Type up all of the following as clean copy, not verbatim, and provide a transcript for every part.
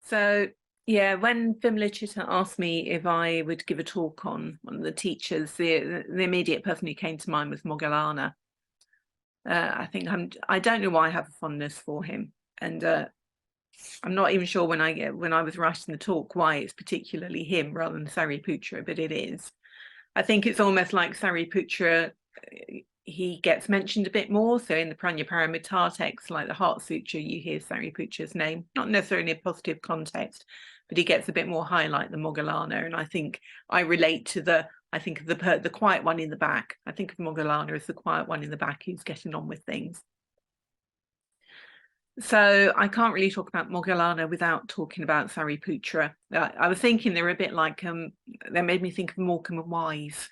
So yeah, when Vimlichita asked me if I would give a talk on one of the teachers, the immediate person who came to mind was Mogallana. I don't know why I have a fondness for him, and I'm not even sure when I was writing the talk why it's particularly him rather than Sariputra, but it is. I think it's almost like Sariputra, he gets mentioned a bit more. So in the Prajnaparamita text, like the Heart Sutra, you hear Sariputra's name, not necessarily in a positive context, but he gets a bit more highlight than Mogallana. And I think I relate to the quiet one in the back. I think of Mogallana as the quiet one in the back who's getting on with things. So I can't really talk about Mogallana without talking about Sariputra. I was thinking they're a bit like, they made me think of Morecambe and Wise.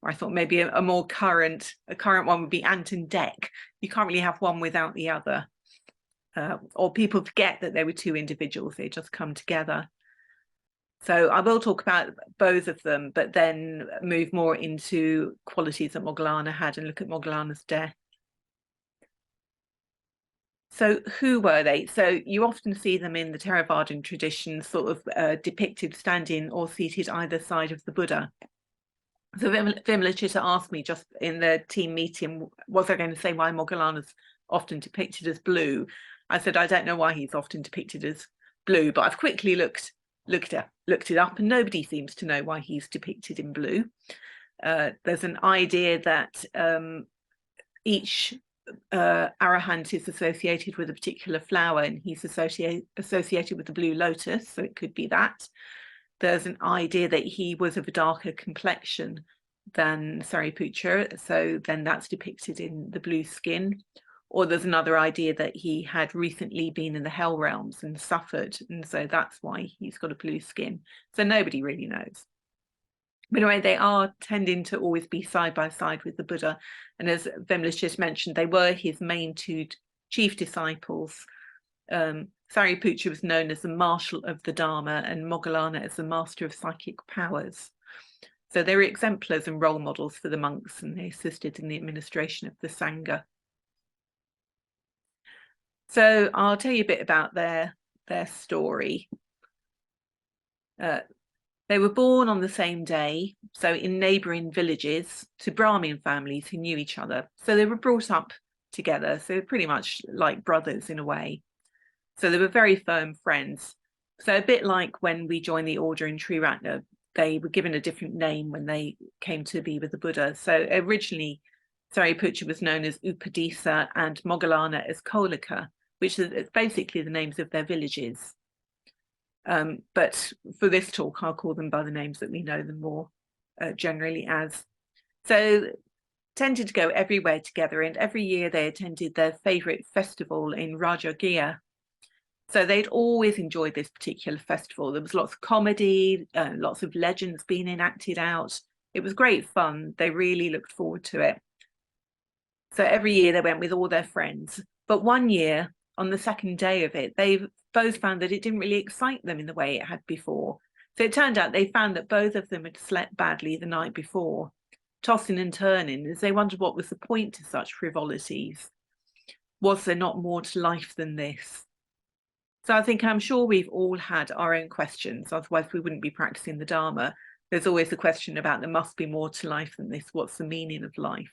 Or I thought maybe a more current one would be Ant and Dec. You can't really have one without the other. Or people forget that they were two individuals, they just come together. So I will talk about both of them, but then move more into qualities that Mogallana had and look at Mogallana's death. So who were they? So you often see them in the Theravadan tradition, sort of depicted standing or seated either side of the Buddha. So Vimlichita asked me just in the team meeting, was I going to say why Mogallana's often depicted as blue? I said, I don't know why he's often depicted as blue, but I've quickly looked it up, and nobody seems to know why he's depicted in blue. There's an idea that each arahant is associated with a particular flower, and he's associated with the blue lotus, so it could be that. There's an idea that he was of a darker complexion than Sariputra, so then that's depicted in the blue skin. Or there's another idea that he had recently been in the hell realms and suffered, and so that's why he's got a blue skin. So nobody really knows. But anyway, they are tending to always be side by side with the Buddha. And as Vimlish just mentioned, they were his main two chief disciples. Sariputra was known as the marshal of the Dharma and Mogallana as the master of psychic powers. So they were exemplars and role models for the monks, and they assisted in the administration of the Sangha. So I'll tell you a bit about their story. They were born on the same day, so in neighbouring villages, to Brahmin families who knew each other. So they were brought up together, so pretty much like brothers in a way. So they were very firm friends. So a bit like when we joined the order in Triratna, they were given a different name when they came to be with the Buddha. So originally, Sariputra was known as Upadisa and Mogallana as Kolaka, which is basically the names of their villages. But for this talk, I'll call them by the names that we know them more generally as. So tended to go everywhere together, and every year they attended their favourite festival in Rajagir. So they'd always enjoyed this particular festival. There was lots of comedy, lots of legends being enacted out. It was great fun. They really looked forward to it. So every year they went with all their friends. But one year, on the second day of it, they both found that it didn't really excite them in the way it had before. So it turned out they found that both of them had slept badly the night before, tossing and turning, as they wondered what was the point to such frivolities. Was there not more to life than this? So I'm sure we've all had our own questions, otherwise we wouldn't be practicing the Dharma. There's always a question about there must be more to life than this. What's the meaning of life?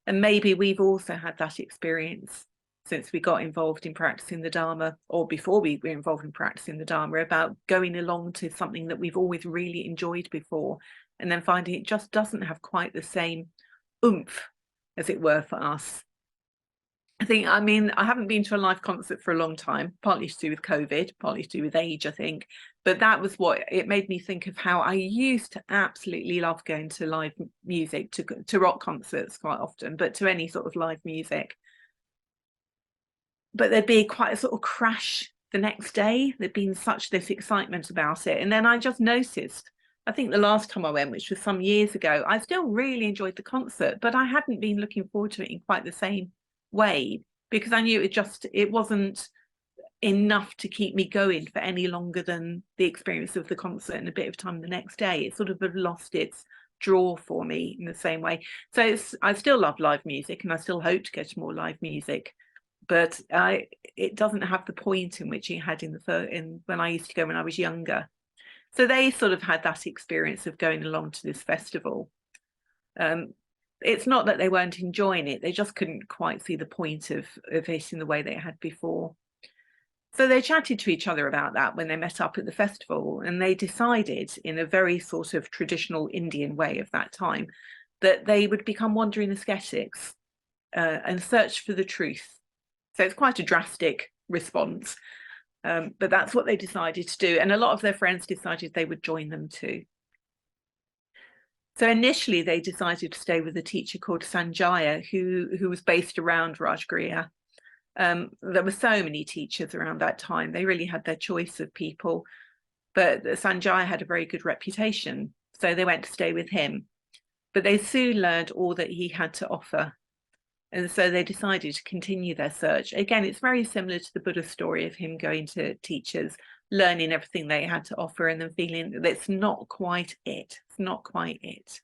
And maybe we've also had that experience since we got involved in practicing the Dharma, or before we were involved in practicing the Dharma, about going along to something that we've always really enjoyed before, and then finding it just doesn't have quite the same oomph, as it were, for us. I haven't been to a live concert for a long time, partly to do with COVID, partly to do with age, I think. But that was what it made me think of, how I used to absolutely love going to live music, to rock concerts quite often, but to any sort of live music. But there'd be quite a sort of crash the next day. There'd been such this excitement about it. And then I just noticed, I think the last time I went, which was some years ago, I still really enjoyed the concert, but I hadn't been looking forward to it in quite the same way, because I knew it wasn't enough to keep me going for any longer than the experience of the concert and a bit of time the next day. It sort of had lost its draw for me in the same way. So I still love live music, and I still hope to go to more live music, but it doesn't have the point in which it had in when I used to go when I was younger. So they sort of had that experience of going along to this festival. It's not that they weren't enjoying it, they just couldn't quite see the point of it in the way they had before. So they chatted to each other about that when they met up at the festival, and they decided, in a very sort of traditional Indian way of that time, that they would become wandering ascetics and search for the truth. So it's quite a drastic response, but that's what they decided to do. And a lot of their friends decided they would join them too. So initially they decided to stay with a teacher called Sanjaya, who was based around Rajgriha. There were so many teachers around that time. They really had their choice of people, but Sanjaya had a very good reputation. So they went to stay with him, but they soon learned all that he had to offer. And so they decided to continue their search. Again, it's very similar to the Buddha story of him going to teachers, learning everything they had to offer, and then feeling that it's not quite it. It's not quite it.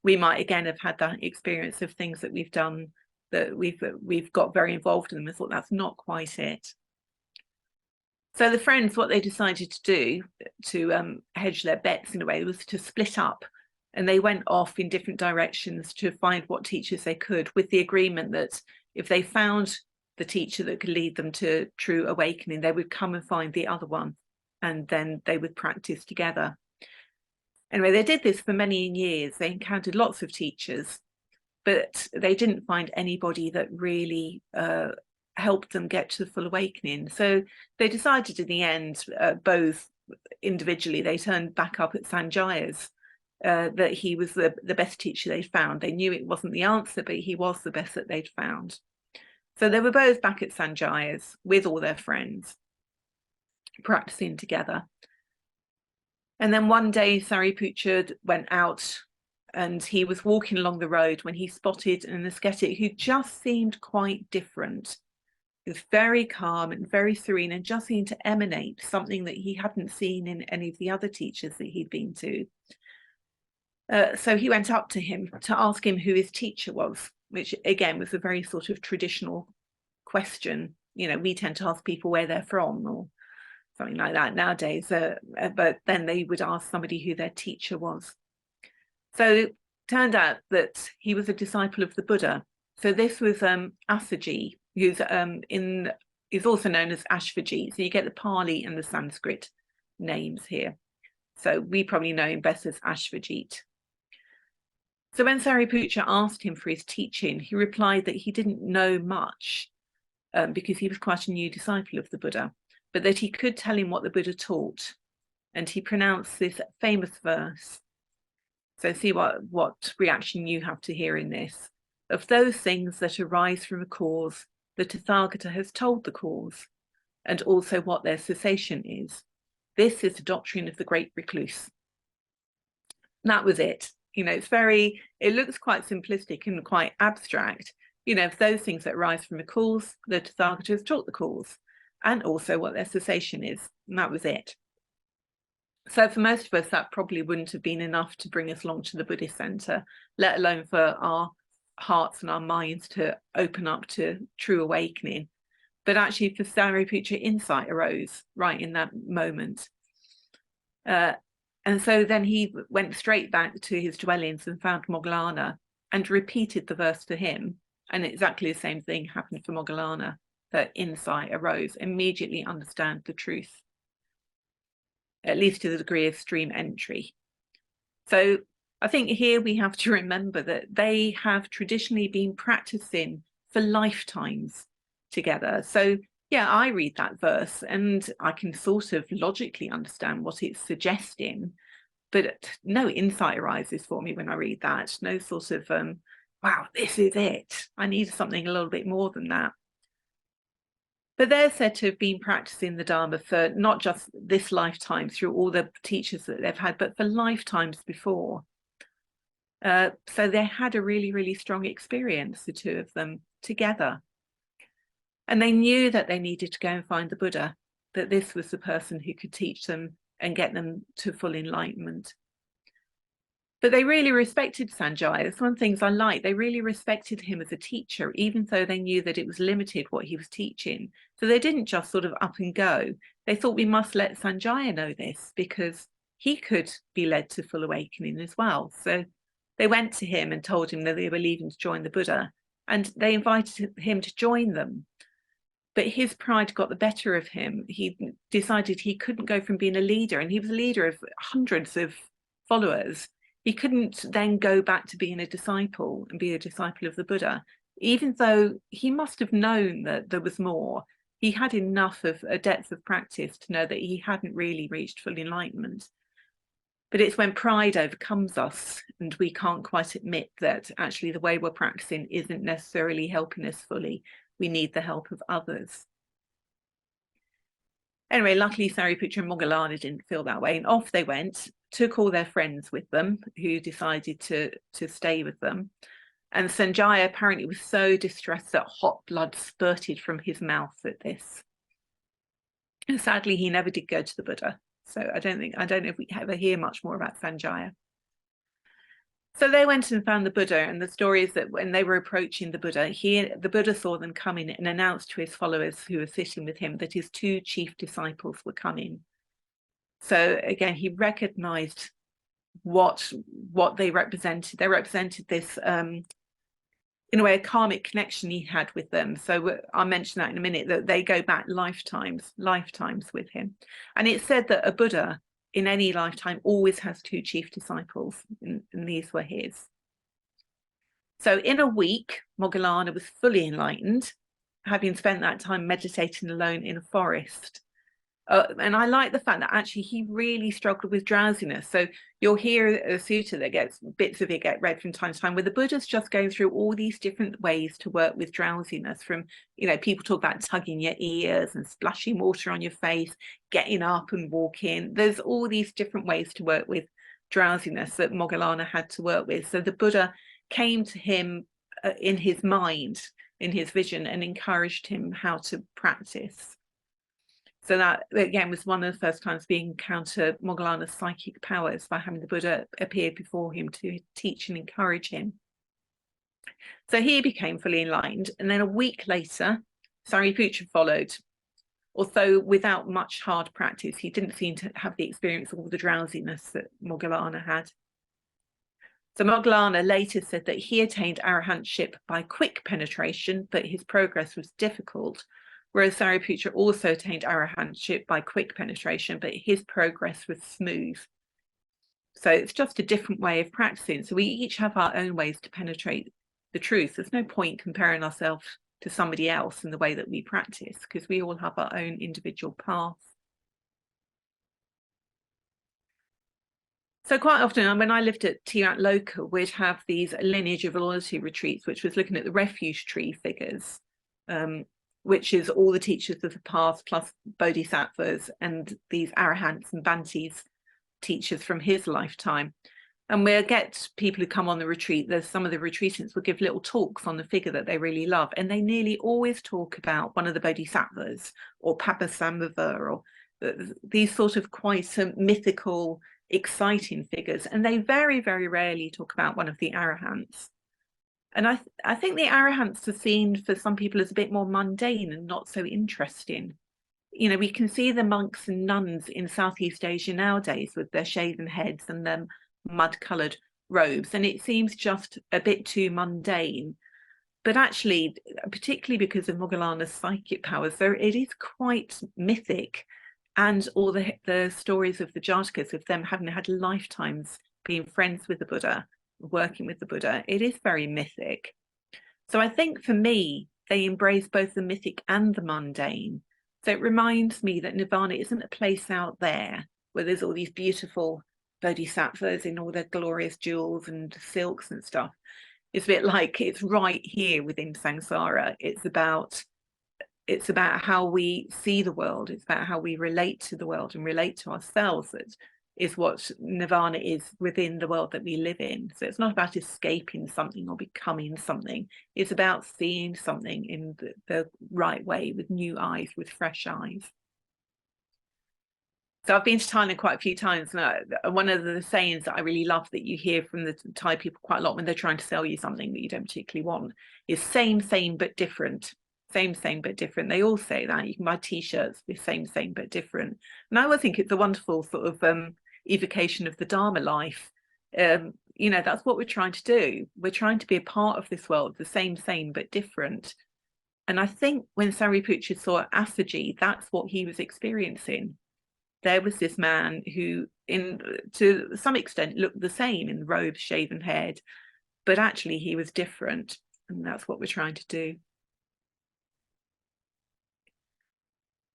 We might again have had that experience of things that we've done that we've got very involved in them and thought that's not quite it. So the friends, what they decided to do to hedge their bets in a way was to split up. And they went off in different directions to find what teachers they could, with the agreement that if they found the teacher that could lead them to true awakening, they would come and find the other one, and then they would practice together. Anyway, they did this for many years. They encountered lots of teachers, but they didn't find anybody that really helped them get to the full awakening. So they decided in the end, both individually, they turned back up at Sanjaya's, that he was the best teacher they'd found. They knew it wasn't the answer, but he was the best that they'd found. So they were both back at Sanjaya's with all their friends, practicing together. And then one day Sariputra went out and he was walking along the road when he spotted an ascetic who just seemed quite different. He was very calm and very serene and just seemed to emanate something that he hadn't seen in any of the other teachers that he'd been to. So he went up to him to ask him who his teacher was, which again was a very sort of traditional question. You know, we tend to ask people where they're from or something like that nowadays, but then they would ask somebody who their teacher was. So it turned out that he was a disciple of the Buddha. So this was Asaji, who's is also known as Ashvaji. So you get the Pali and the Sanskrit names here. So we probably know him best as Ashvajit. So when Sariputra asked him for his teaching, he replied that he didn't know much because he was quite a new disciple of the Buddha, but that he could tell him what the Buddha taught. And he pronounced this famous verse. So see what reaction you have to hearing this. Of those things that arise from a cause, the Tathagata has told the cause, and also what their cessation is. This is the doctrine of the great recluse. And that was it. You know, it looks quite simplistic and quite abstract. You know, if those things that arise from a cause, the Tathagata has taught the cause, and also what their cessation is. And that was it. So for most of us, that probably wouldn't have been enough to bring us along to the Buddhist centre, let alone for our hearts and our minds to open up to true awakening. But actually for Sariputra, insight arose right in that moment. And so then he went straight back to his dwellings and found Mogallana and repeated the verse to him. And exactly the same thing happened for Mogallana, that insight arose, immediately understand the truth, at least to the degree of stream entry. So I think here we have to remember that they have traditionally been practicing for lifetimes together. So yeah, I read that verse and I can sort of logically understand what it's suggesting, but no insight arises for me when I read that. No sort of, wow, this is it. I need something a little bit more than that. But they're said to have been practicing the Dharma for not just this lifetime through all the teachers that they've had, but for lifetimes before. So they had a really, really strong experience, the two of them together. And they knew that they needed to go and find the Buddha, that this was the person who could teach them and get them to full enlightenment. But they really respected Sanjaya. That's one of the things I like. They really respected him as a teacher, even though they knew that it was limited what he was teaching. So they didn't just sort of up and go. They thought we must let Sanjaya know this because he could be led to full awakening as well. So they went to him and told him that they were leaving to join the Buddha, and they invited him to join them. But his pride got the better of him. He decided he couldn't go from being a leader, and he was a leader of hundreds of followers. He couldn't then go back to being a disciple and be a disciple of the Buddha, even though he must have known that there was more. He had enough of a depth of practice to know that he hadn't really reached full enlightenment. But it's when pride overcomes us and we can't quite admit that actually the way we're practicing isn't necessarily helping us fully. We need the help of others. Anyway, luckily Sariputra and Mogallana didn't feel that way, and off they went, took all their friends with them who decided to stay with them. And Sanjaya apparently was so distressed that hot blood spurted from his mouth at this. And sadly, he never did go to the Buddha. So I don't know if we ever hear much more about Sanjaya. So they went and found the Buddha, and the story is that when they were approaching the Buddha, the Buddha saw them coming and announced to his followers who were sitting with him that his two chief disciples were coming. So again, he recognized what they represented. They represented this, in a way, a karmic connection he had with them. So I'll mention that in a minute, that they go back lifetimes with him. And it's said that a Buddha in any lifetime always has two chief disciples, and these were his. So in a week, Mogallana was fully enlightened, having spent that time meditating alone in a forest. And I like the fact that actually he really struggled with drowsiness. So you'll hear a sutta that gets bits of it get read from time to time, where the Buddha's just going through all these different ways to work with drowsiness. From, people talk about tugging your ears and splashing water on your face, getting up and walking. There's all these different ways to work with drowsiness that Mogallana had to work with. So the Buddha came to him in his mind, in his vision, and encouraged him how to practice. So that, again, was one of the first times we encounter Mogallana's psychic powers by having the Buddha appear before him to teach and encourage him. So he became fully enlightened. And then a week later, Sariputra followed. Although without much hard practice, he didn't seem to have the experience of all the drowsiness that Mogallana had. So Mogallana later said that he attained arahantship by quick penetration, but his progress was difficult. Whereas Sariputra also attained arahantship by quick penetration, but his progress was smooth. So it's just a different way of practicing. So we each have our own ways to penetrate the truth. There's no point comparing ourselves to somebody else in the way that we practice, because we all have our own individual paths. So quite often when I lived at Tirat Loka, we'd have these lineage of loyalty retreats, which was looking at the refuge tree figures, which is all the teachers of the past plus bodhisattvas and these arahants and bhantes teachers from his lifetime. And we'll get people who come on the retreat. There's some of the retreatants will give little talks on the figure that they really love, and they nearly always talk about one of the bodhisattvas or Papasambhava or these sort of quite mythical, exciting figures. And they very, very rarely talk about one of the arahants. And I think the arahants are seen for some people as a bit more mundane and not so interesting. We can see the monks and nuns in Southeast Asia nowadays with their shaven heads and their mud-coloured robes, and it seems just a bit too mundane. But actually, particularly because of Mogallana's psychic powers, it is quite mythic. And all the stories of the Jatakas, of them having had lifetimes being friends with the Buddha, working with the Buddha, it is very mythic. So I think for me, they embrace both the mythic and the mundane. So it reminds me that Nirvana isn't a place out there where there's all these beautiful bodhisattvas in all their glorious jewels and silks and stuff. It's a bit like it's right here within samsara. It's about how we see the world. It's about how we relate to the world and relate to ourselves. That is what Nirvana is within the world that we live in. So it's not about escaping something or becoming something. It's about seeing something in the right way, with new eyes, with fresh eyes. So I've been to Thailand quite a few times, and one of the sayings that I really love that you hear from the Thai people quite a lot when they're trying to sell you something that you don't particularly want is same, but different. Same, but different. They all say that. You can buy T-shirts with same, but different. And I always think it's a wonderful sort of evocation of the Dharma life. You know, that's what we're trying to do. We're trying to be a part of this world, the same, but different. And I think when Sariputra saw Assaji, that's what he was experiencing. There was this man who, to some extent, looked the same in the robe, shaven head, but actually he was different. And that's what we're trying to do.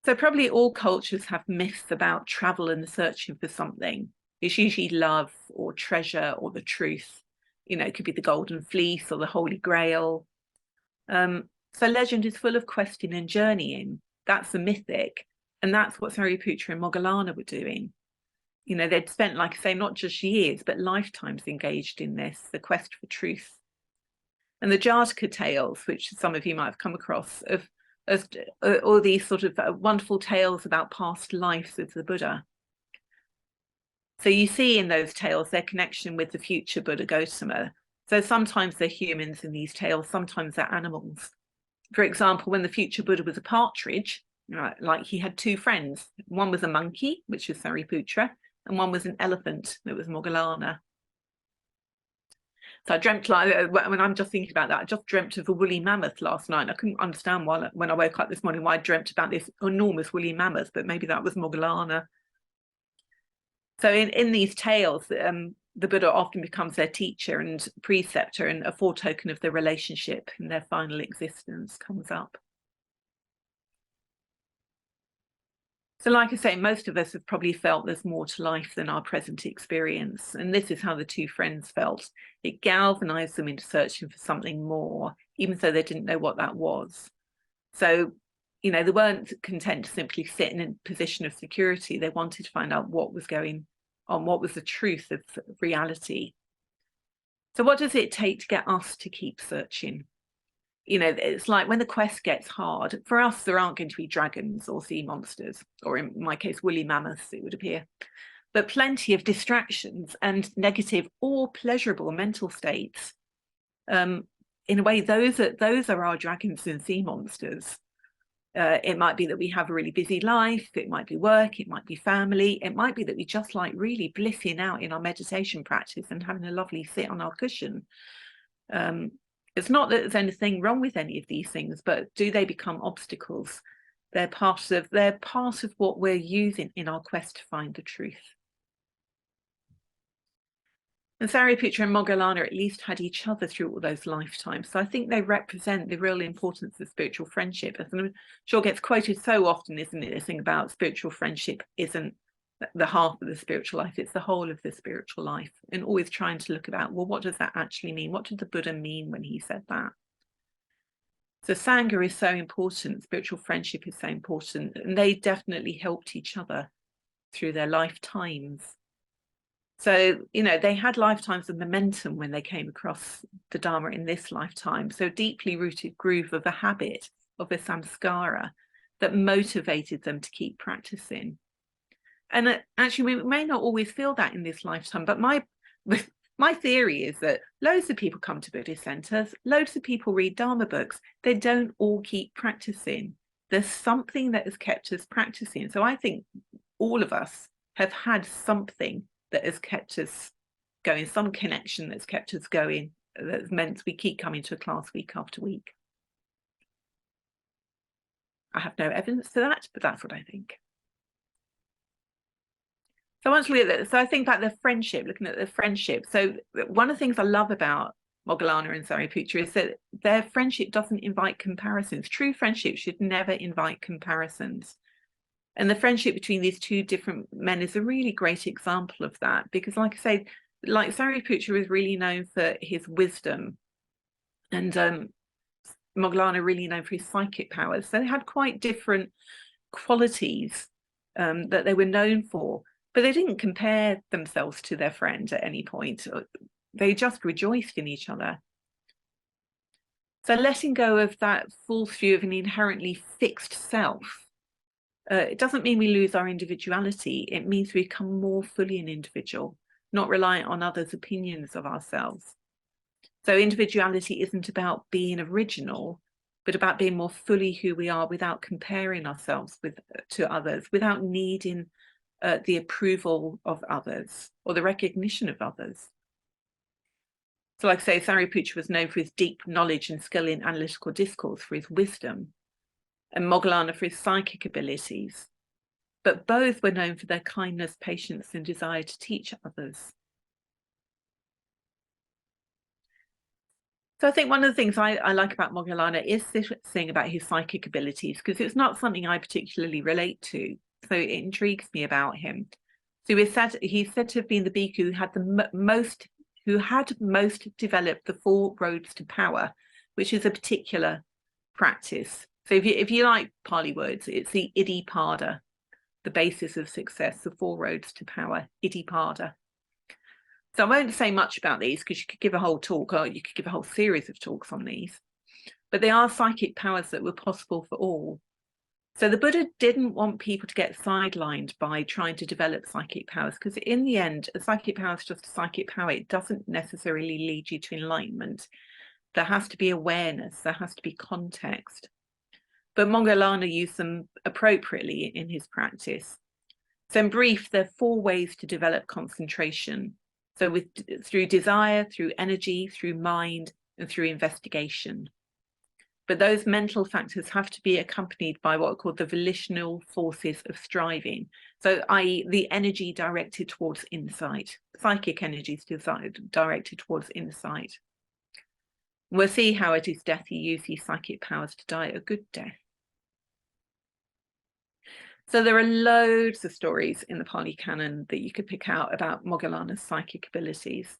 So probably all cultures have myths about travel and searching for something. It's usually love or treasure or the truth. You know, it could be the golden fleece or the holy grail. So legend is full of questing and journeying. That's the mythic. And that's what Sariputra and Mogallana were doing. You know, they'd spent, like I say, not just years, but lifetimes engaged in this, the quest for truth. And the Jataka tales, which some of you might have come across, of all these sort of wonderful tales about past lives of the Buddha. So you see in those tales their connection with the future Buddha Gautama. So sometimes they're humans in these tales, sometimes they're animals. For example, when the future Buddha was a partridge, right, like he had two friends. One was a monkey, which was Sariputra, and one was an elephant, that was Mogallana. So I dreamt, like, when I'm just thinking about that, I just dreamt of a woolly mammoth last night. I couldn't understand why, when I woke up this morning, why I dreamt about this enormous woolly mammoth, but maybe that was Mogallana. So in these tales, the Buddha often becomes their teacher and preceptor, and a foretoken of the relationship in their final existence comes up. So like I say, most of us have probably felt there's more to life than our present experience. And this is how the two friends felt. It galvanized them into searching for something more, even though they didn't know what that was. So, you know, they weren't content to simply sit in a position of security. They wanted to find out what was going on, what was the truth of reality. So what does it take to get us to keep searching? You know, it's like when the quest gets hard, for us, there aren't going to be dragons or sea monsters, or in my case, woolly mammoths, it would appear, but plenty of distractions and negative or pleasurable mental states. In a way, those are our dragons and sea monsters. It might be that we have a really busy life, it might be work, it might be family, it might be that we just like really blissing out in our meditation practice and having a lovely sit on our cushion. It's not that there's anything wrong with any of these things, but do they become obstacles? They're part of what we're using in our quest to find the truth. And Sariputra and Mogallana at least had each other through all those lifetimes. So I think they represent the real importance of spiritual friendship. As I'm sure gets quoted so often, isn't it? This thing about spiritual friendship isn't the half of the spiritual life, it's the whole of the spiritual life, and always trying to look about, well, what does that actually mean? What did the Buddha mean when he said that? So Sangha is so important, spiritual friendship is so important, and they definitely helped each other through their lifetimes. So, you know, they had lifetimes of momentum when they came across the Dharma in this lifetime. So deeply rooted groove of a habit, of a samskara that motivated them to keep practicing. And actually, we may not always feel that in this lifetime, but my theory is that loads of people come to Buddhist centres, loads of people read Dharma books, they don't all keep practicing. There's something that has kept us practicing. So I think all of us have had something that has kept us going, some connection that's kept us going, that's meant we keep coming to a class week after week. I have no evidence for that, but that's what I think. So I want to look at that. So I think about the friendship, looking at the friendship. So one of the things I love about Mogallana and Sariputra is that their friendship doesn't invite comparisons. True friendship should never invite comparisons. And the friendship between these two different men is a really great example of that, because like I say, like Sariputra was really known for his wisdom, and Mogallana really known for his psychic powers. So they had quite different qualities that they were known for, but they didn't compare themselves to their friend at any point. They just rejoiced in each other. So letting go of that false view of an inherently fixed self, It doesn't mean we lose our individuality. It means we become more fully an individual, not reliant on others' opinions of ourselves. So individuality isn't about being original, but about being more fully who we are without comparing ourselves to others, without needing the approval of others or the recognition of others. So like I say, Sariputta was known for his deep knowledge and skill in analytical discourse, for his wisdom, and Mogallana for his psychic abilities. But both were known for their kindness, patience, and desire to teach others. So I think one of the things I like about Mogallana is this thing about his psychic abilities, because it's not something I particularly relate to. So it intrigues me about him. So he's said to have been the bhikkhu who had most developed the 4 roads to power, which is a particular practice. So if you like Pali words, it's the Iddhipada, the basis of success, the 4 roads to power, Iddhipada. So I won't say much about these because you could give a whole talk, or you could give a whole series of talks on these, but they are psychic powers that were possible for all. So the Buddha didn't want people to get sidelined by trying to develop psychic powers, because in the end, a psychic power is just a psychic power. It doesn't necessarily lead you to enlightenment. There has to be awareness, there has to be context. But Mogallana used them appropriately in his practice. So in brief, there are 4 ways to develop concentration. So through desire, through energy, through mind, and through investigation. But those mental factors have to be accompanied by what are called the volitional forces of striving. So i.e. the energy directed towards insight, psychic energies directed towards insight. We'll see how at his death he used these psychic powers to die a good death. So there are loads of stories in the Pali Canon that you could pick out about Mogallana's psychic abilities.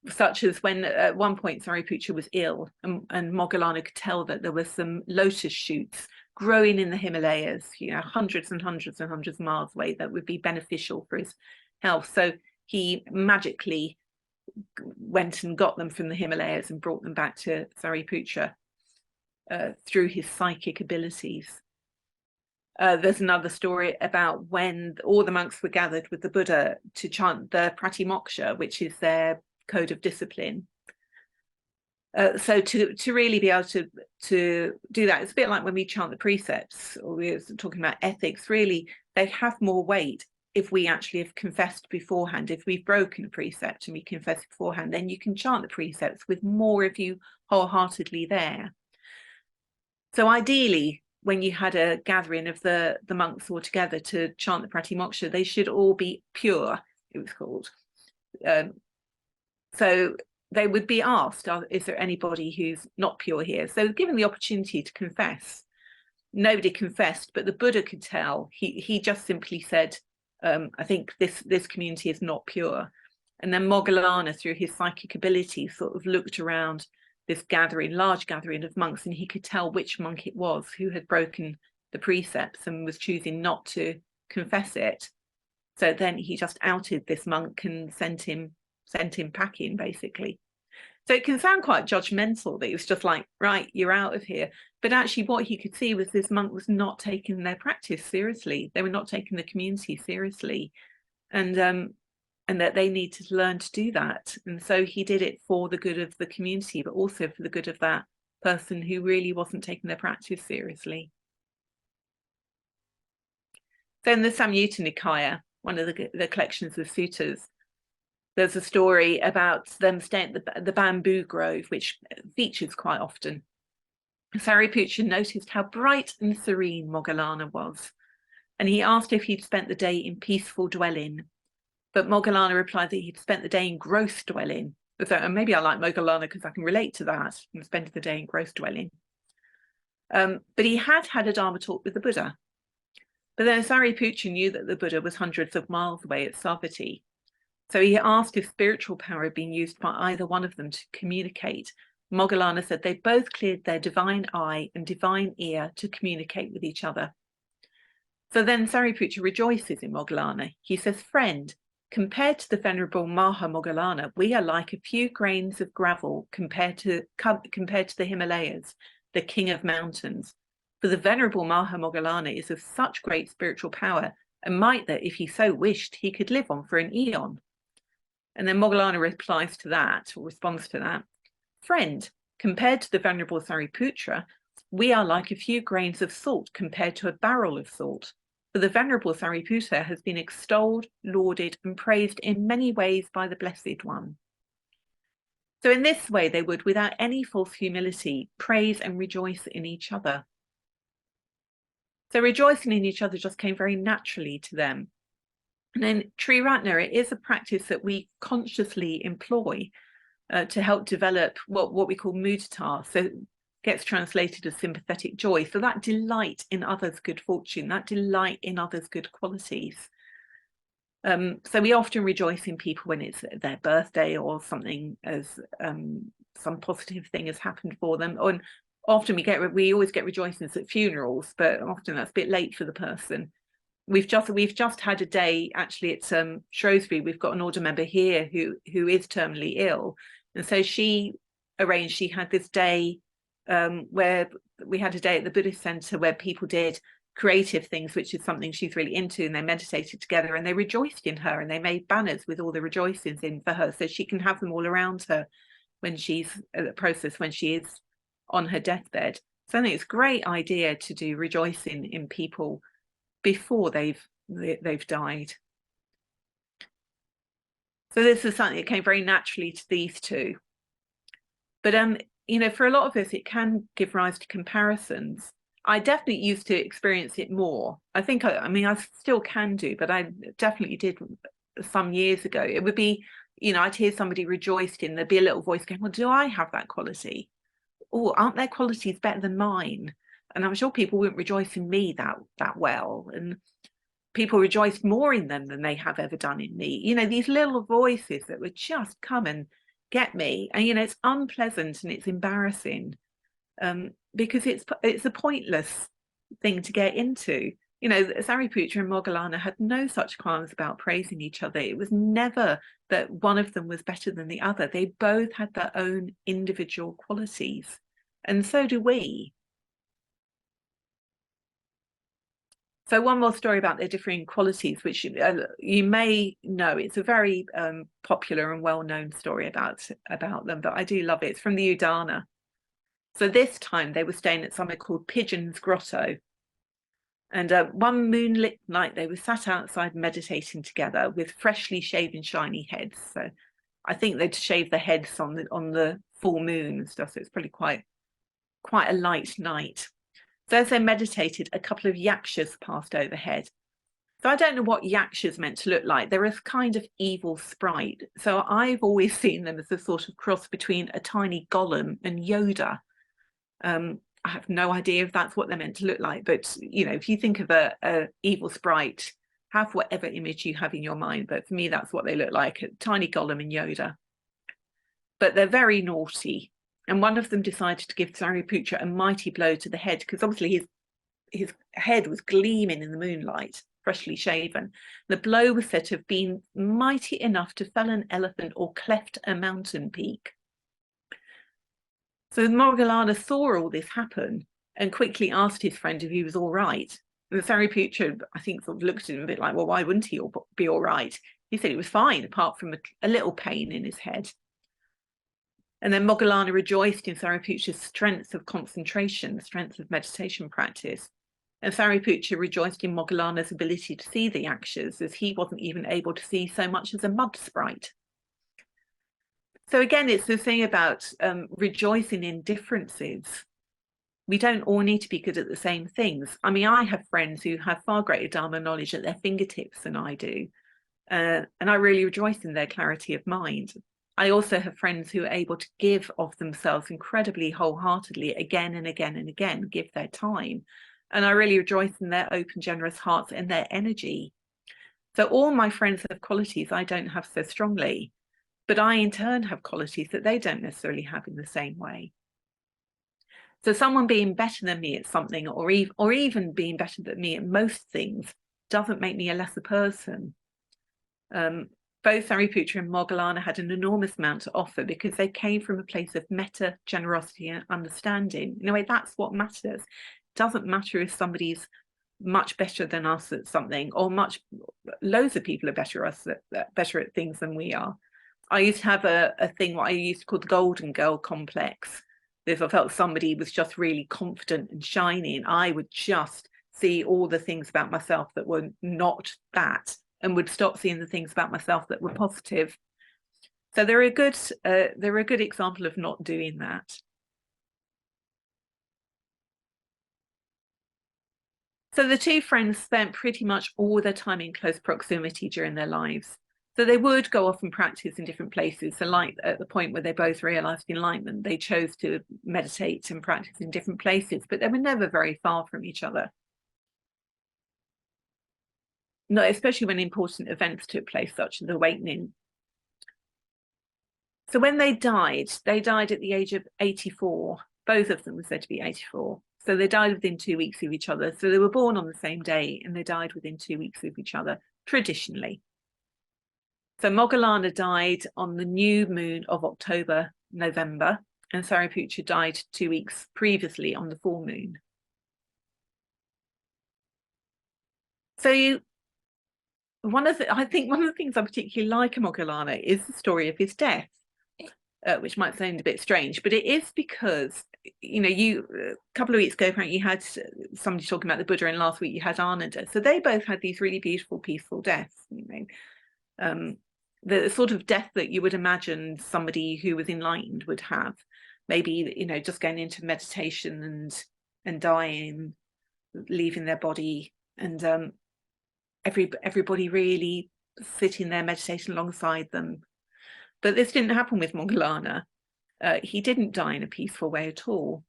Such as when at one point Sariputta was ill, and Mogallana could tell that there were some lotus shoots growing in the Himalayas, hundreds and hundreds and hundreds of miles away, that would be beneficial for his health. So he magically went and got them from the Himalayas and brought them back to Sariputta through his psychic abilities. There's another story about when all the monks were gathered with the Buddha to chant the Pratimoksha, which is their code of discipline. So to really be able to do that, it's a bit like when we chant the precepts, or we're talking about ethics. Really, they have more weight if we actually have confessed beforehand. If we've broken a precept and we confess beforehand, then you can chant the precepts with more of you wholeheartedly there. So ideally, when you had a gathering of the monks all together to chant the Pratimoksha, they should all be pure, it was called. So they would be asked, is there anybody who's not pure here? So given the opportunity to confess, nobody confessed, but the Buddha could tell. He just simply said, I think this community is not pure. And then Mogallana, through his psychic ability, sort of looked around this large gathering of monks, and he could tell which monk it was who had broken the precepts and was choosing not to confess it. So then he just outed this monk and sent him packing, basically. So it can sound quite judgmental that he was just like, right, you're out of here. But actually what he could see was this monk was not taking their practice seriously. They were not taking the community seriously. And that they needed to learn to do that. And so he did it for the good of the community, but also for the good of that person who really wasn't taking their practice seriously. So in the Samyutta Nikaya, one of the collections of suttas, there's a story about them staying at the bamboo grove, which features quite often. Sariputta noticed how bright and serene Mogallana was, and he asked if he'd spent the day in peaceful dwelling. But Mogallana replied that he'd spent the day in gross dwelling. So maybe I like Mogallana because I can relate to that, and spend the day in gross dwelling. But he had a Dharma talk with the Buddha. But then Sariputta knew that the Buddha was hundreds of miles away at Savatthi. So he asked if spiritual power had been used by either one of them to communicate. Mogallana said they both cleared their divine eye and divine ear to communicate with each other. So then Sariputta rejoices in Mogallana. He says, friend, compared to the venerable Maha Mogallana, we are like a few grains of gravel compared to the Himalayas, the king of mountains. For the venerable Mogallana is of such great spiritual power and might that, if he so wished, he could live on for an eon. And then Mogallana replies to that, or responds to that, friend, compared to the venerable Sariputra, we are like a few grains of salt compared to a barrel of salt. For the venerable Sariputra has been extolled, lauded, and praised in many ways by the Blessed One. So in this way, they would, without any false humility, praise and rejoice in each other. So rejoicing in each other just came very naturally to them. And then Triratna, it is a practice that we consciously employ to help develop what we call mudita. So it gets translated as sympathetic joy. So that delight in others' good fortune, that delight in others' good qualities. So we often rejoice in people when it's their birthday or something, as some positive thing has happened for them. And often we always get rejoicings at funerals, but often that's a bit late for the person. We've just had a day, actually, at Shrewsbury. We've got an order member here who is terminally ill, and so she had this day where we had a day at the Buddhist Centre where people did creative things, which is something she's really into, and they meditated together and they rejoiced in her, and they made banners with all the rejoicings in for her so she can have them all around her when she's when she is on her deathbed. So I think it's a great idea to do rejoicing in people before they've died. So this is something that came very naturally to these two. But you know, for a lot of us, it can give rise to comparisons. I definitely used to experience it more. I think, I mean, I still can do, but I definitely did some years ago. It would be, you know, I'd hear somebody rejoiced in, there'd be a little voice going, well, do I have that quality? Oh, aren't their qualities better than mine? And I'm sure people wouldn't rejoice in me that well. And people rejoiced more in them than they have ever done in me. You know, these little voices that would just come and get me. And, you know, it's unpleasant and it's embarrassing because it's a pointless thing to get into. You know, Sariputra and Mogallana had no such qualms about praising each other. It was never that one of them was better than the other. They both had their own individual qualities. And so do we. So one more story about their differing qualities, which you may know. It's a very popular and well-known story about them, but I do love it. It's from the Udana. So this time they were staying at somewhere called Pigeon's Grotto. And one moonlit night, they were sat outside meditating together with freshly shaven, shiny heads. So I think they'd shaved their heads on the full moon and stuff. So it's probably quite a light night. So as they meditated, a couple of yakshas passed overhead. So I don't know what yakshas meant to look like. They're a kind of evil sprite. So I've always seen them as a sort of cross between a tiny golem and Yoda. I have no idea if that's what they're meant to look like, but you know, if you think of a evil sprite, have whatever image you have in your mind. But for me, that's what they look like, a tiny golem and Yoda. But they're very naughty. And one of them decided to give Sariputra a mighty blow to the head, because obviously his head was gleaming in the moonlight, freshly shaven. The blow was said to have been mighty enough to fell an elephant or cleft a mountain peak. So Mogallana saw all this happen and quickly asked his friend if he was all right. And Sariputra, I think, sort of looked at him a bit like, well, why wouldn't he be all right? He said it was fine, apart from a little pain in his head. And then Mogallana rejoiced in Sariputra's strength of concentration, strength of meditation practice. And Sariputra rejoiced in Mogallana's ability to see the yakshas, as he wasn't even able to see so much as a mud sprite. So again, it's the thing about rejoicing in differences. We don't all need to be good at the same things. I mean, I have friends who have far greater Dharma knowledge at their fingertips than I do. And I really rejoice in their clarity of mind. I also have friends who are able to give of themselves incredibly wholeheartedly again and again and again, give their time. And I really rejoice in their open, generous hearts and their energy. So all my friends have qualities I don't have so strongly, but I in turn have qualities that they don't necessarily have in the same way. So someone being better than me at something, or even being better than me at most things, doesn't make me a lesser person. Both Sariputra and Mogallana had an enormous amount to offer because they came from a place of metta, generosity and understanding. In a way, that's what matters. It doesn't matter if somebody's much better than us at something, or loads of people are better at things than we are. I used to have a thing what I used to call the golden girl complex. If I felt somebody was just really confident and shining, I would just see all the things about myself that were not that, and would stop seeing the things about myself that were positive. So they're a good example of not doing that. So the two friends spent pretty much all their time in close proximity during their lives. So they would go off and practice in different places. So like at the point where they both realized enlightenment, they chose to meditate and practice in different places, but they were never very far from each other. No, especially when important events took place, such as awakening. So when they died at the age of 84. Both of them were said to be 84. So they died within 2 weeks of each other. So they were born on the same day and they died within 2 weeks of each other, traditionally. So Mogallana died on the new moon of October, November, and Sariputra died 2 weeks previously on the full moon. So I think one of the things I particularly like in Mogallana is the story of his death. Which might sound a bit strange, but it is because, you know, a couple of weeks ago, apparently you had somebody talking about the Buddha, and last week you had Ananda. So they both had these really beautiful, peaceful deaths. You know, the sort of death that you would imagine somebody who was enlightened would have. Maybe, you know, just going into meditation and dying, leaving their body, and everybody really sitting there meditating alongside them. But this didn't happen with Mogallana. He didn't die in a peaceful way at all.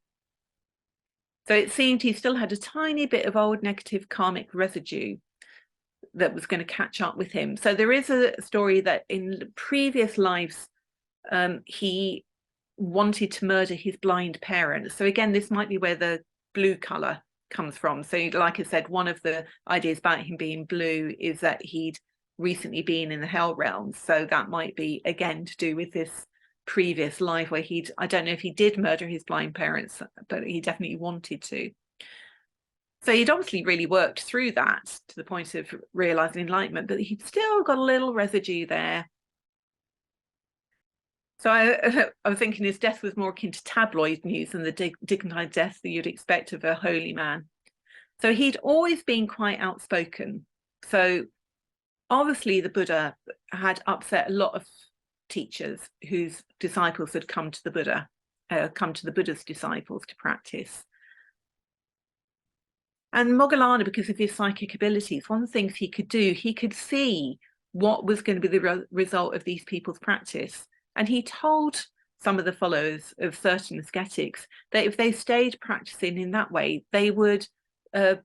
So it seemed he still had a tiny bit of old negative karmic residue that was going to catch up with him. So there is a story that in previous lives, he wanted to murder his blind parents. So again, this might be where the blue color comes from. So like I said, one of the ideas about him being blue is that he'd recently been in the hell realms, so that might be again to do with this previous life where I don't know if he did murder his blind parents, but he definitely wanted to. So he'd obviously really worked through that to the point of realizing enlightenment, but he'd still got a little residue there. So I was thinking his death was more akin to tabloid news than the dignified death that you'd expect of a holy man. So he'd always been quite outspoken. So obviously the Buddha had upset a lot of teachers whose disciples had come to the Buddha's disciples to practice. And Mogallana, because of his psychic abilities, one of the things he could do, he could see what was going to be the result of these people's practice. And he told some of the followers of certain ascetics that if they stayed practicing in that way, they would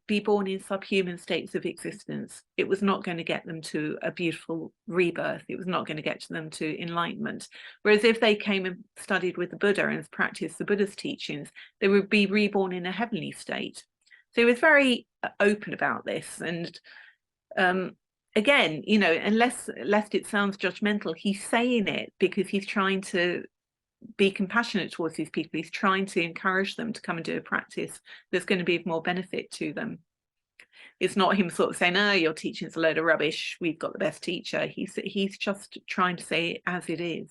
be born in subhuman states of existence. It was not going to get them to a beautiful rebirth. It was not going to get them to enlightenment. Whereas if they came and studied with the Buddha and practiced the Buddha's teachings, they would be reborn in a heavenly state. So he was very open about this. And again, you know, lest it sounds judgmental, he's saying it because he's trying to be compassionate towards these people. He's trying to encourage them to come and do a practice that's going to be of more benefit to them. It's not him sort of saying, oh, your teaching's a load of rubbish, we've got the best teacher. He's just trying to say it as it is.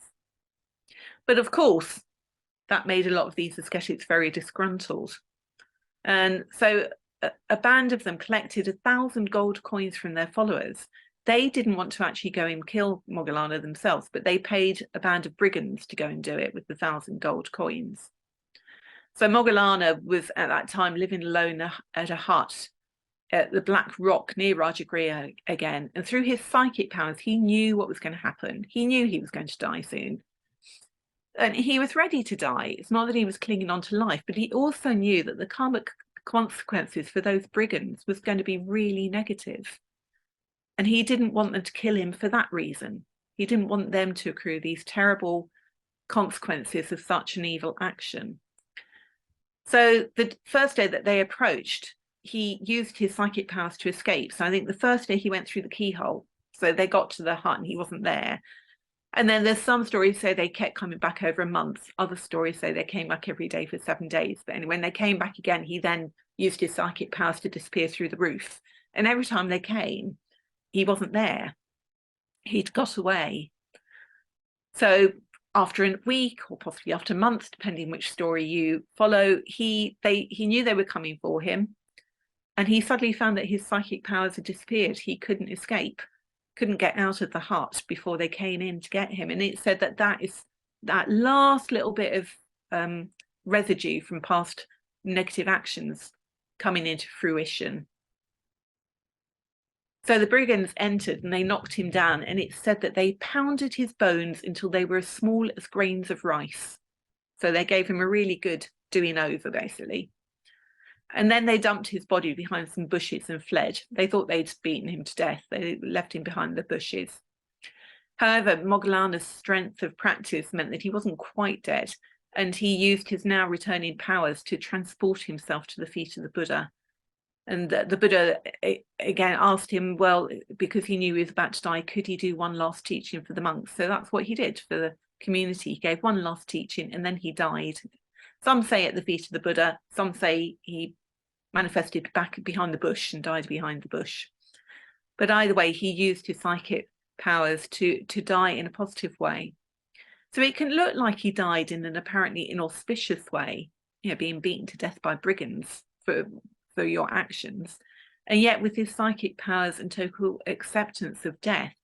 But of course, that made a lot of these ascetics very disgruntled. And so a band of them collected 1,000 gold coins from their followers. They didn't want to actually go and kill Mogallana themselves, but they paid a band of brigands to go and do it with the 1,000 gold coins. So Mogallana was at that time living alone at a hut at the Black Rock near Rajagriha again. And through his psychic powers, he knew what was going to happen. He knew he was going to die soon. And he was ready to die. It's not that he was clinging on to life, but he also knew that the karmic consequences for those brigands was going to be really negative. And he didn't want them to kill him for that reason. He didn't want them to accrue these terrible consequences of such an evil action. So the first day that they approached, he used his psychic powers to escape. So I think the first day he went through the keyhole. So they got to the hut and he wasn't there. And then there's some stories say they kept coming back over a month. Other stories say they came back every day for 7 days. But anyway, when they came back again, he then used his psychic powers to disappear through the roof. And every time they came, he wasn't there. He'd got away. So after a week or possibly after a month, depending which story you follow, he knew they were coming for him. And he suddenly found that his psychic powers had disappeared. He couldn't escape, couldn't get out of the hut before they came in to get him. And it said that that last little bit of residue from past negative actions coming into fruition. So the brigands entered and they knocked him down, and it said that they pounded his bones until they were as small as grains of rice. So they gave him a really good doing over, basically. And then they dumped his body behind some bushes and fled. They thought they'd beaten him to death. They left him behind the bushes. However, Mogallana's strength of practice meant that he wasn't quite dead, and he used his now returning powers to transport himself to the feet of the Buddha. And the Buddha again asked him, well, because he knew he was about to die, could he do one last teaching for the monks? So that's what he did for the community. He gave one last teaching and then he died. Some say at the feet of the Buddha, some say he manifested back behind the bush and died behind the bush. But either way, he used his psychic powers to die in a positive way. So it can look like he died in an apparently inauspicious way, being beaten to death by brigands for your actions. And yet with his psychic powers and total acceptance of death,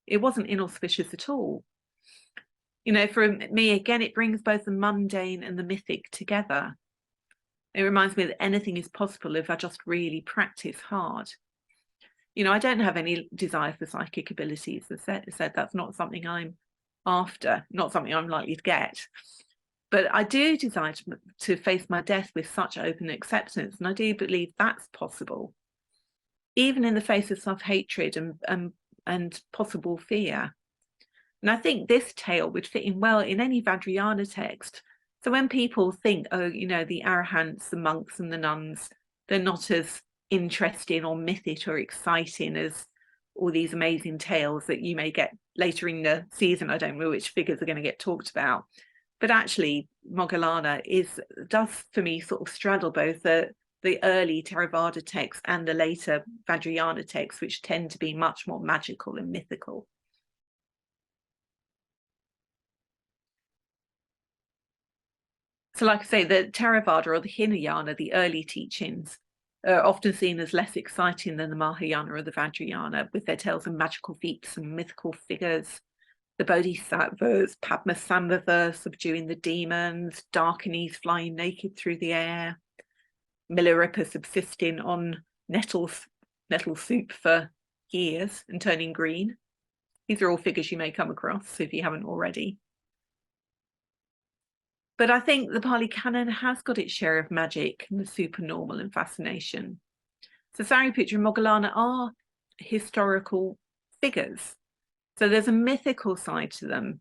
it wasn't inauspicious at all. For me, again, it brings both the mundane and the mythic together. It reminds me that anything is possible if I just really practice hard. I don't have any desire for psychic abilities. As I said, that's not something I'm after, not something I'm likely to get. But I do desire to face my death with such open acceptance, and I do believe that's possible, even in the face of self-hatred and possible fear. And I think this tale would fit in well in any Vajrayana text. So when people think, oh, the arahants, the monks and the nuns, they're not as interesting or mythic or exciting as all these amazing tales that you may get later in the season. I don't know which figures are going to get talked about. But actually, Mogallana does for me sort of straddle both the early Theravada texts and the later Vajrayana texts, which tend to be much more magical and mythical. So like I say, the Theravada or the Hinayana, the early teachings, are often seen as less exciting than the Mahayana or the Vajrayana, with their tales of magical feats and mythical figures. The Bodhisattvas, Padmasambhava subduing the demons, Darkinis flying naked through the air, Milarepa subsisting on nettle soup for years and turning green. These are all figures you may come across if you haven't already. But I think the Pali Canon has got its share of magic and the supernormal and fascination. So Sariputra and Mogallana are historical figures. So there's a mythical side to them,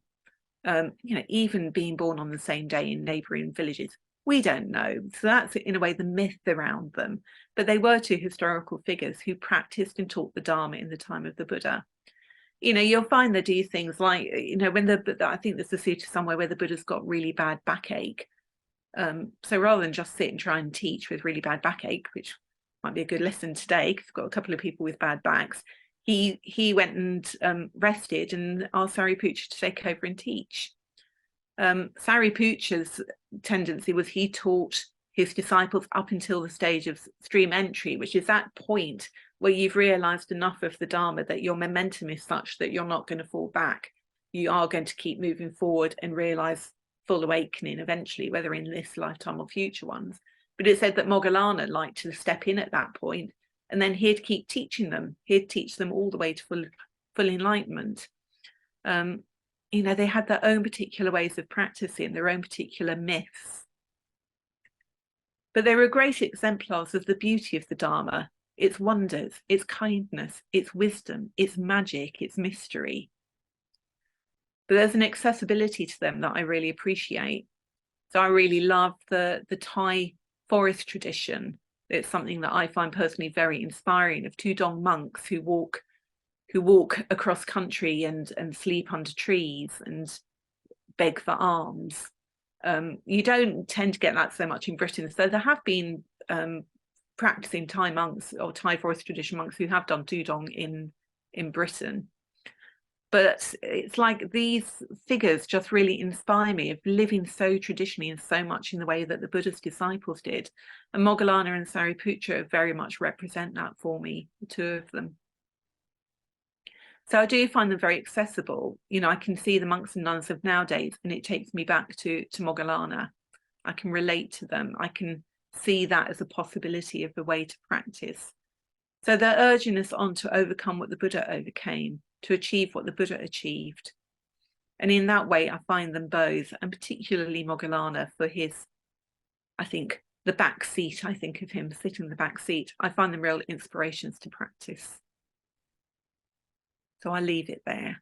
even being born on the same day in neighbouring villages. We don't know. So that's in a way the myth around them. But they were two historical figures who practiced and taught the Dharma in the time of the Buddha. You'll find they do things like, when I think there's a sutta somewhere where the Buddha's got really bad backache. So rather than just sit and try and teach with really bad backache, which might be a good lesson today, because we've got a couple of people with bad backs, he went and rested and asked Sariputra to take over and teach. Sariputra's tendency was he taught his disciples up until the stage of stream entry, which is that point where you've realized enough of the Dharma that your momentum is such that you're not going to fall back. You are going to keep moving forward and realize full awakening eventually, whether in this lifetime or future ones. But it said that Mogallana liked to step in at that point, and then he'd keep teaching them. He'd teach them all the way to full enlightenment. They had their own particular ways of practicing, their own particular myths. But they were great exemplars of the beauty of the Dharma, its wonders, its kindness, its wisdom, its magic, its mystery. But there's an accessibility to them that I really appreciate. So I really love the Thai forest tradition. It's something that I find personally very inspiring, of Tudong monks who who walk across country and sleep under trees and beg for alms. You don't tend to get that so much in Britain. So there have been practicing Thai monks or Thai forest tradition monks who have done tudong in Britain. But it's like these figures just really inspire me of living so traditionally and so much in the way that the Buddha's disciples did. And Mogallana and Sariputra very much represent that for me, the two of them. So I do find them very accessible. You know, I can see the monks and nuns of nowadays, and it takes me back to Mogallana. I can relate to them. I can see that as a possibility of the way to practice. So they're urging us on to overcome what the Buddha overcame, to achieve what the Buddha achieved. And in that way, I find them both, and particularly Mogallana for his, I think, the back seat, I think of him sitting in the back seat. I find them real inspirations to practice. So I leave it there.